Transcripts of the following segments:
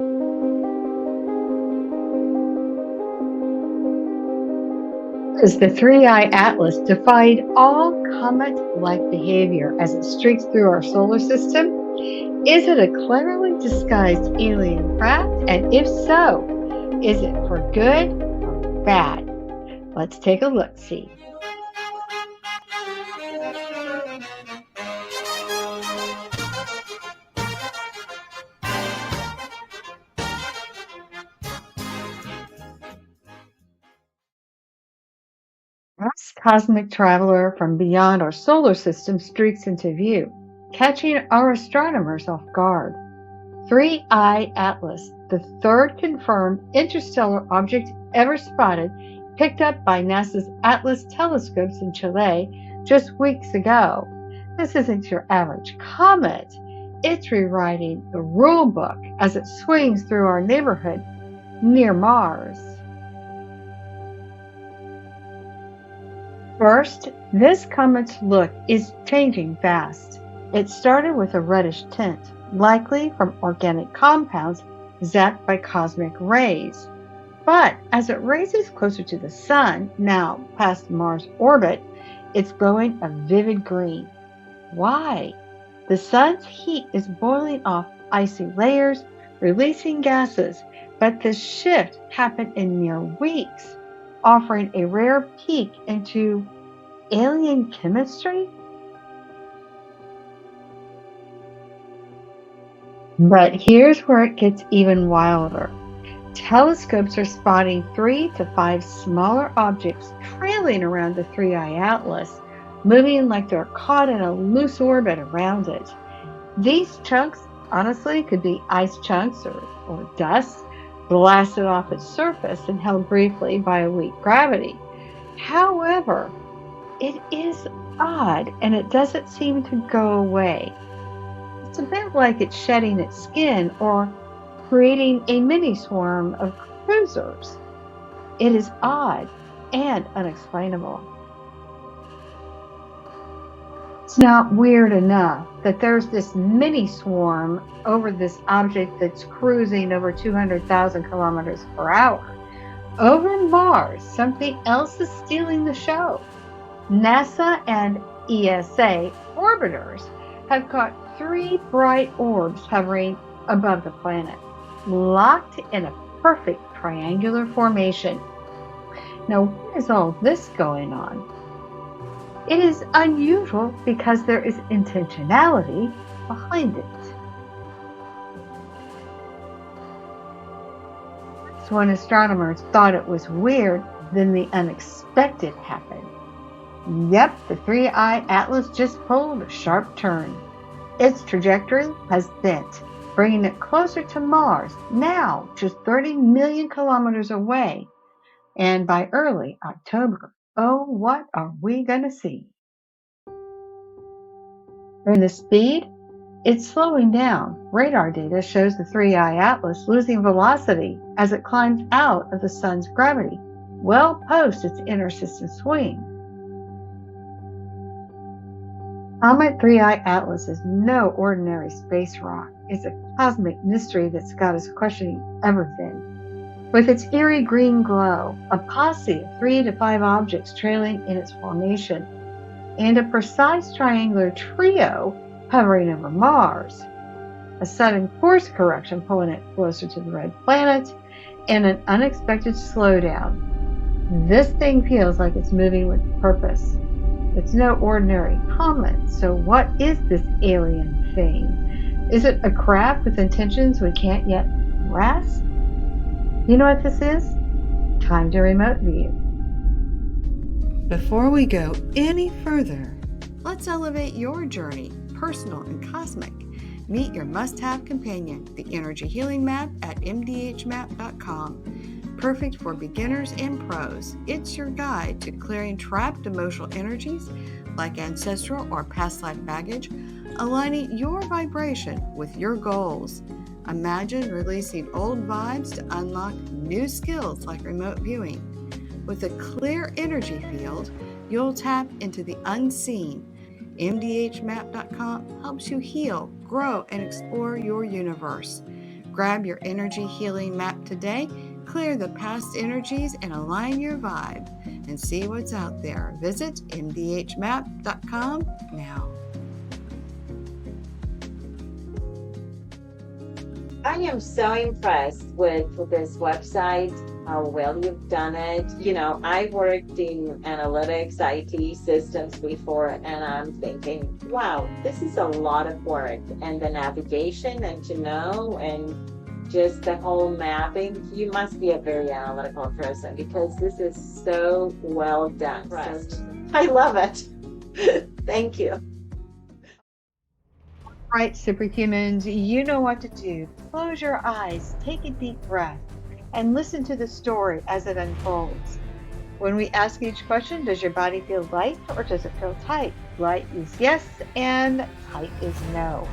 As the three-eye atlas defied all comet-like behavior as it streaks through our solar system? Is it a cleverly disguised alien craft? And if so, is it for good or bad? Let's take a look-see. This cosmic traveler from beyond our solar system streaks into view, catching our astronomers off guard. Three-Eye Atlas, the third confirmed interstellar object ever spotted, picked up by NASA's Atlas telescopes in Chile just weeks ago. This isn't your average comet. It's rewriting the rule book as it swings through our neighborhood near Mars. First, this comet's look is changing fast. It started with a reddish tint, likely from organic compounds zapped by cosmic rays. But as it races closer to the Sun, now past Mars' orbit, it's glowing a vivid green. Why? The Sun's heat is boiling off icy layers, releasing gases, but this shift happened in mere weeks, offering a rare peek into alien chemistry? But here's where it gets even wilder. Telescopes are spotting 3 to 5 smaller objects trailing around the Three-Eye Atlas, moving like they're caught in a loose orbit around it. These chunks, honestly, could be ice chunks or dust blasted off its surface and held briefly by a weak gravity. However, it is odd and it doesn't seem to go away. It's a bit like it's shedding its skin or creating a mini swarm of cruisers. It is odd and unexplainable. It's not weird enough that there's this mini swarm over this object that's cruising over 200,000 kilometers per hour. Over Mars, something else is stealing the show. NASA and ESA orbiters have caught 3 bright orbs hovering above the planet, locked in a perfect triangular formation. Now, what is all this going on? It is unusual because there is intentionality behind it. When astronomers thought it was weird, then the unexpected happened. Yep, the Three-Eye Atlas just pulled a sharp turn. Its trajectory has bent, bringing it closer to Mars, now just 30 million kilometers away. And by early October, oh, what are we going to see? In the speed, it's slowing down. Radar data shows the Three-Eye Atlas losing velocity as it climbs out of the Sun's gravity, well post its inner system swing. Comet Three-Eye Atlas is no ordinary space rock. It's a cosmic mystery that's got us questioning everything. With its eerie green glow, a posse of 3 to 5 objects trailing in its formation, and a precise triangular trio hovering over Mars, a sudden course correction pulling it closer to the red planet, and an unexpected slowdown. This thing feels like it's moving with purpose. It's no ordinary comet, so what is this alien thing? Is it a craft with intentions we can't yet grasp? You know what this is? Time to remote view. Before we go any further, let's elevate your journey, personal and cosmic. Meet your must-have companion, the Energy Healing Map at mdhmap.com. Perfect for beginners and pros, it's your guide to clearing trapped emotional energies like ancestral or past life baggage, aligning your vibration with your goals. Imagine releasing old vibes to unlock new skills like remote viewing. With a clear energy field, you'll tap into the unseen. mdhmap.com helps you heal, grow, and explore your universe. Grab your energy healing map today, clear the past energies, and align your vibe and see what's out there. Visit mdhmap.com now. I am so impressed with this website, how well you've done it. You know, I worked in analytics, IT systems before, and I'm thinking, wow, this is a lot of work. And the navigation and to know and just the whole mapping, you must be a very analytical person because this is so well done. I love it. Thank you. Right, superhumans, you know what to do. Close your eyes, take a deep breath, and listen to the story as it unfolds. When we ask each question, does your body feel light or does it feel tight? Light is yes, and tight is no.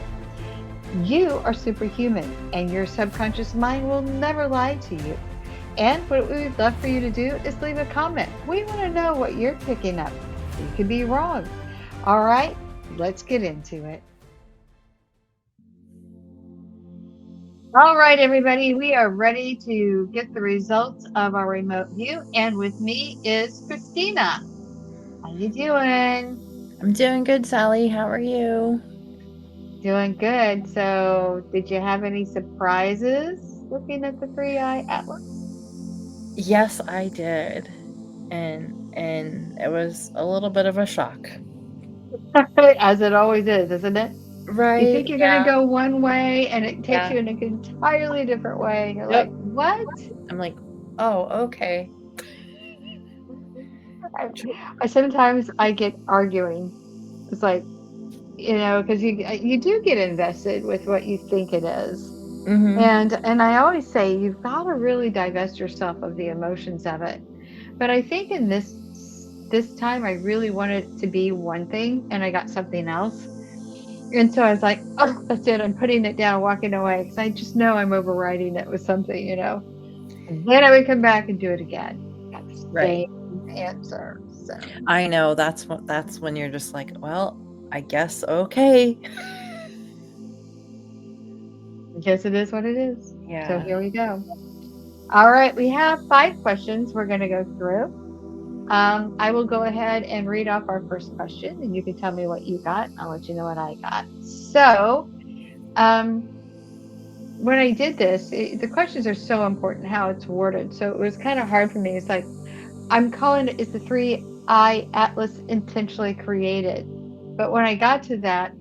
You are superhuman, and your subconscious mind will never lie to you. And what we'd love for you to do is leave a comment. We want to know what you're picking up. You could be wrong. All right, let's get into it. All right, everybody, we are ready to get the results of our remote view. And with me is Christina. How you doing? I'm doing good, Sally. How are you? Doing good. So, did you have any surprises looking at the 3i Atlas? Yes, I did. And it was a little bit of a shock. As it always is, isn't it? Right. You think you're going to go one way and it takes Yeah. you in an entirely different way. And you're Yep. like, what? I'm like, oh, okay. I sometimes I get arguing. It's like, because you do get invested with what you think it is. Mm-hmm. And I always say you've got to really divest yourself of the emotions of it. But I think in this time I really wanted it to be one thing and I got something else. And so I was like, oh, that's it. I'm putting it down, walking away because I just know I'm overriding it with something, And then I would come back and do it again. Got the Right. same answer. So I know that's when you're just like, well, I guess okay. I guess it is what it is. Yeah. So here we go. All right, we have 5 questions we're going to go through. I will go ahead and read off our first question, and you can tell me what you got. I'll let you know what I got. So, when I did this, the questions are so important how it's worded. So it was kind of hard for me. It's like, I'm calling it, is the 3i Atlas intentionally created? But when I got to that,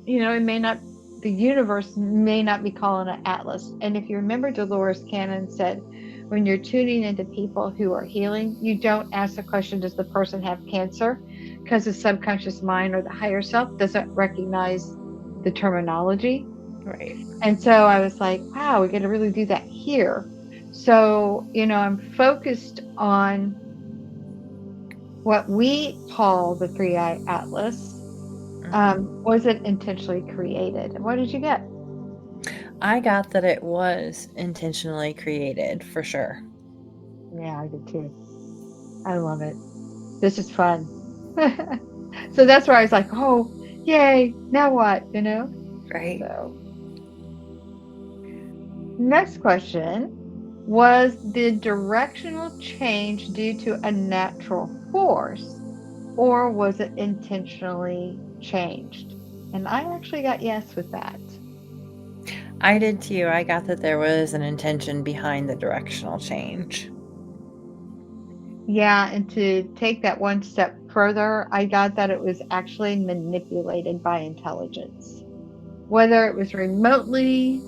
the universe may not be calling it Atlas. And if you remember, Dolores Cannon said, when you're tuning into people who are healing, you don't ask the question, does the person have cancer? Because the subconscious mind or the higher self doesn't recognize the terminology. Right. And so I was like, wow, we got to really do that here. So, I'm focused on what we call the 3i Atlas. Was it intentionally created? And what did you get? I got that it was intentionally created for sure. Yeah, I did too. I love it. This is fun. So that's where I was like, oh, yay, now what? Right. So, next question. Was the directional change due to a natural force or was it intentionally changed? And I actually got yes with that. I did too. I got that there was an intention behind the directional change. Yeah, and to take that one step further, I got that it was actually manipulated by intelligence. Whether it was remotely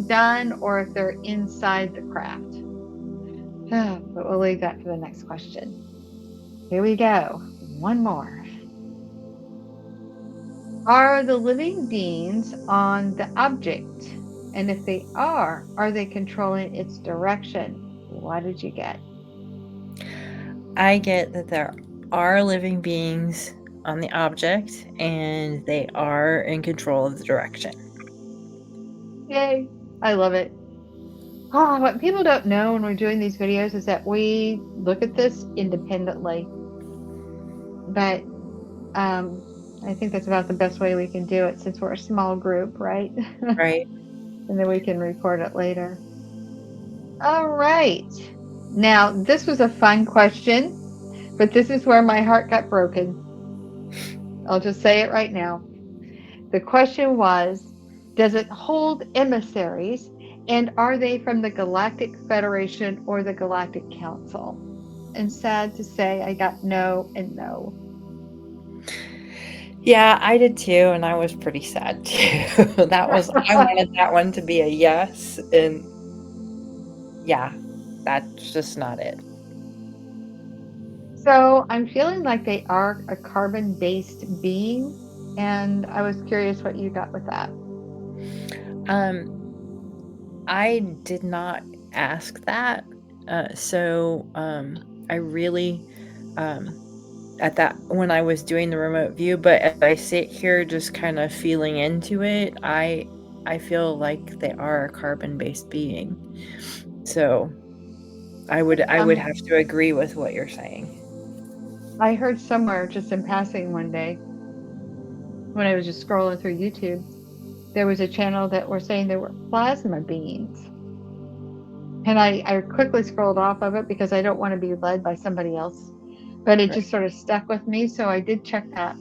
done or if they're inside the craft. But we'll leave that for the next question. Here we go. One more. Are the living beings on the object? And if they are they controlling its direction? What did you get? I get that there are living beings on the object and they are in control of the direction. Yay. I love it. What people don't know when we're doing these videos is that we look at this independently. But I think that's about the best way we can do it since we're a small group, right? Right. and then we can record it later. All right. Now, this was a fun question, but this is where my heart got broken. I'll just say it right now. The question was, does it hold emissaries, and are they from the Galactic Federation or the Galactic Council? And sad to say, I got no and no. Yeah, I did too, and I was pretty sad too. I wanted that one to be a yes, and yeah, that's just not it. So I'm feeling like they are a carbon-based being, and I was curious what you got with that. I did not ask that, so I really at that when I was doing the remote view, but as I sit here just kind of feeling into it, I feel like they are a carbon-based being. So I would have to agree with what you're saying. I heard somewhere just in passing one day when I was just scrolling through YouTube, there was a channel that were saying there were plasma beings. And I quickly scrolled off of it because I don't want to be led by somebody else. But it just sort of stuck with me, so I did check that.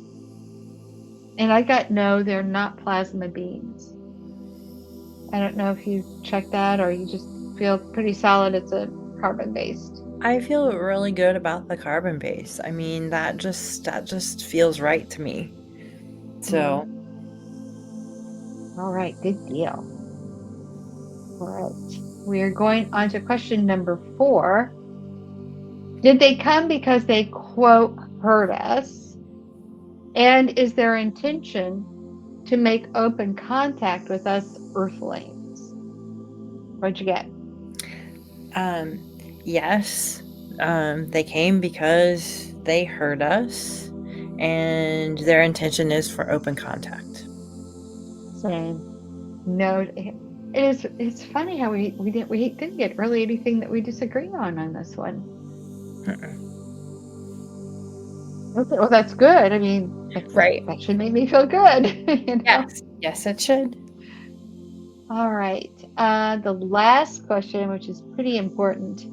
And I got no, they're not plasma beings. I don't know if you checked that or you just feel pretty solid it's a carbon based. I feel really good about the carbon base. I mean, that just feels right to me. So, All right, good deal. All right. We are going on to question number 4. Did they come because they, quote, heard us? And is their intention to make open contact with us Earthlings? What'd you get? yes, they came because they heard us, and their intention is for open contact. Same. No, it's funny how we didn't get really anything that we disagree on this one. Okay, well, that's good. I mean, right. That should make me feel good. You know? Yes, it should. All right. The last question, which is pretty important,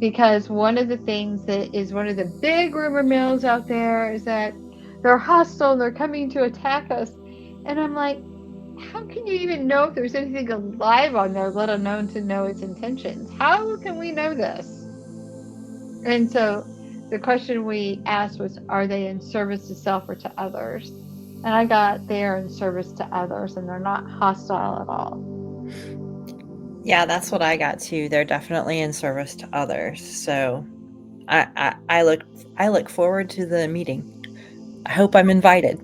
because one of the things that is one of the big rumor mills out there is that they're hostile and they're coming to attack us. And I'm like, how can you even know if there's anything alive on there, let alone to know its intentions? How can we know this? And so the question we asked was, are they in service to self or to others? And I got they are in service to others and they're not hostile at all. Yeah, that's what I got too. They're definitely in service to others. So I look forward to the meeting. I hope I'm invited.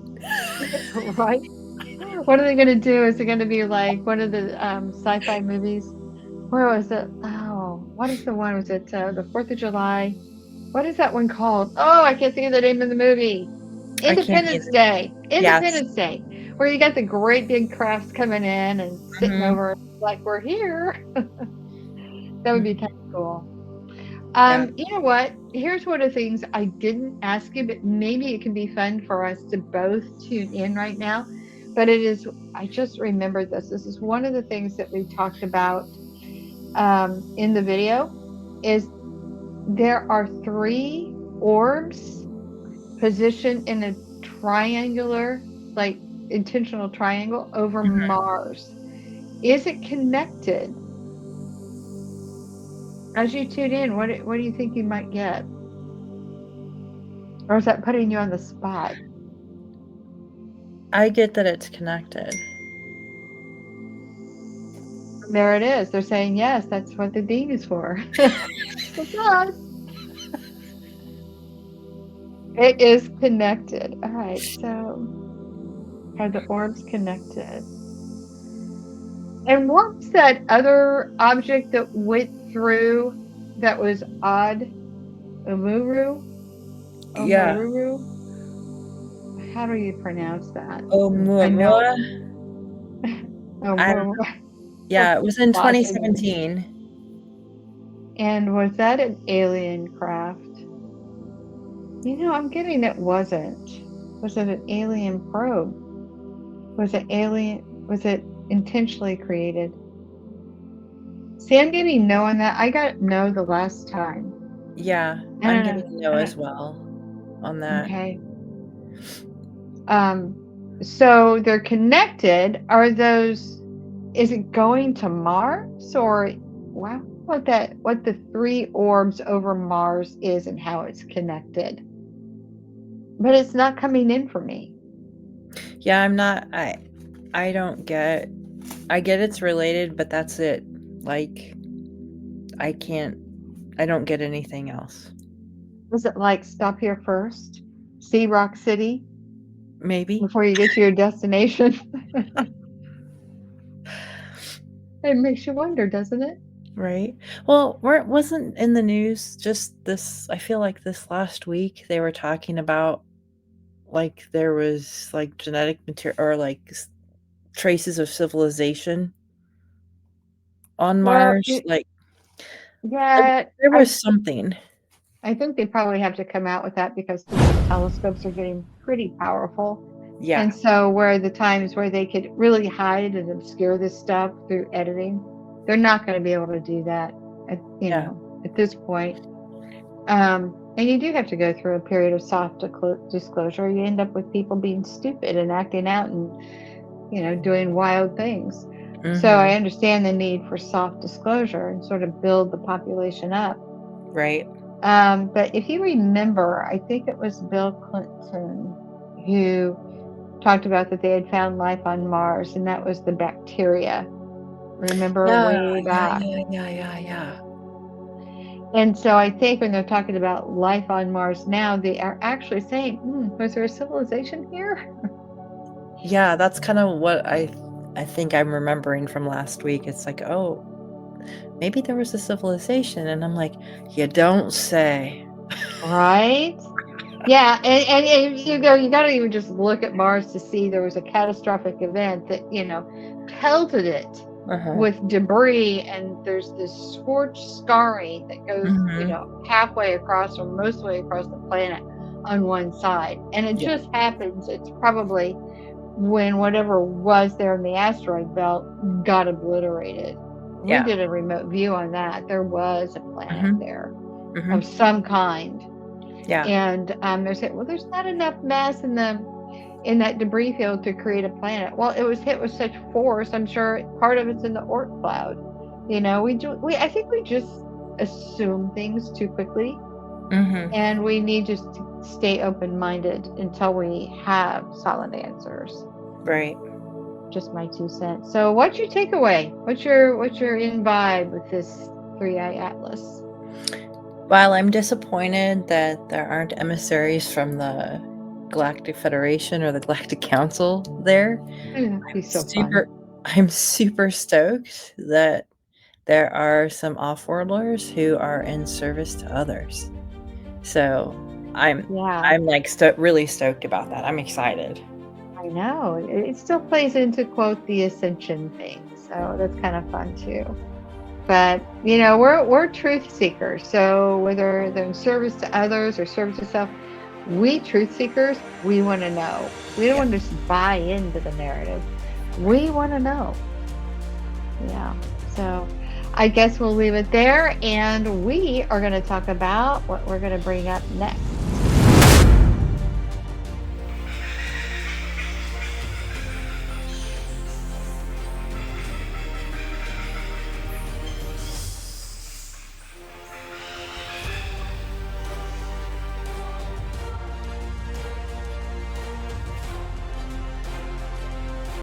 Right? What are they going to do? Is it going to be like one of the sci-fi movies? Where was it? Oh, what is the one? Was it the 4th of July? What is that one called? Oh, I can't think of the name of the movie. Independence Day. Independence Day. Where you got the great big crafts coming in and sitting over like we're here. That would be kind of cool. You know what? Here's one of the things I didn't ask you, but maybe it can be fun for us to both tune in right now. But I just remembered this. This is one of the things that we talked about in the video is there are 3 orbs positioned in a triangular, like intentional triangle over Mars. Is it connected? As you tune in, what do you think you might get? Or is that putting you on the spot? I get that it's connected. There it is. They're saying yes, that's what the beam is for. It does. It is connected. All right, so are the orbs connected? And what was that other object that went through that was odd? Omuru? Yeah. Omuru? How do you pronounce that? Oumuamua? Omuru. Yeah, it was in 2017. And was that an alien craft? You know, I'm getting it wasn't. Was it an alien probe? Was it alien? Was it intentionally created. See, I'm getting no on that. I got no the last time. Yeah, I I'm don't getting know. no as well on that. Okay. So they're connected. Are those? Is it going to Mars, or wow, what the three orbs over Mars is and how it's connected? But it's not coming in for me. Yeah, I don't get. I get it's related, but that's it. Like, I don't get anything else. Was it like stop here first, see Rock City Maybe. before you get to your destination? It makes you wonder, doesn't it? Right. Well, wasn't in the news just this, I feel like this last week they were talking about like there was like genetic material or like traces of civilization on Well, Mars. Like yeah, there was something. I think they probably have to come out with that because the telescopes are getting pretty powerful. Yeah. And so where the times where they could really hide and obscure this stuff through editing, they're not going to be able to do that at this point. And you do have to go through a period of soft disclosure. You end up with people being stupid and acting out and, doing wild things. So I understand the need for soft disclosure and sort of build the population up. Right. But if you remember, I think it was Bill Clinton who talked about that they had found life on Mars, and that was the bacteria. Remember way back. Yeah. And so I think when they're talking about life on Mars now, they are actually saying, was there a civilization here? Yeah, that's kind of what I think I'm remembering from last week. It's like, oh, maybe there was a civilization, and I'm like, you don't say. Right? Yeah, and you got to even just look at Mars to see there was a catastrophic event that pelted it with debris, and there's this scorched scarring that goes halfway across or most of the way across the planet on one side, and it just happens. It's probably when whatever was there in the asteroid belt got obliterated. We did a remote view on that. There was a planet there of some kind. Yeah. And they're saying, well, there's not enough mass in that debris field to create a planet. Well, it was hit with such force. I'm sure part of it's in the Oort cloud. I think we just assume things too quickly, and we need just to stay open-minded until we have solid answers. Right. Just my 2 cents. So, what's your takeaway? What's your in vibe with this 3i Atlas? While I'm disappointed that there aren't emissaries from the Galactic Federation or the Galactic Council there, I'm super stoked that there are some off-worlders who are in service to others. So I'm like really stoked about that. I'm excited. I know. It still plays into, quote, the ascension thing. So that's kind of fun too. But, we're truth seekers. So whether they're in service to others or service to self, we truth seekers, we want to know. We don't want to just buy into the narrative. We want to know. Yeah. So I guess we'll leave it there. And we are going to talk about what we're going to bring up next.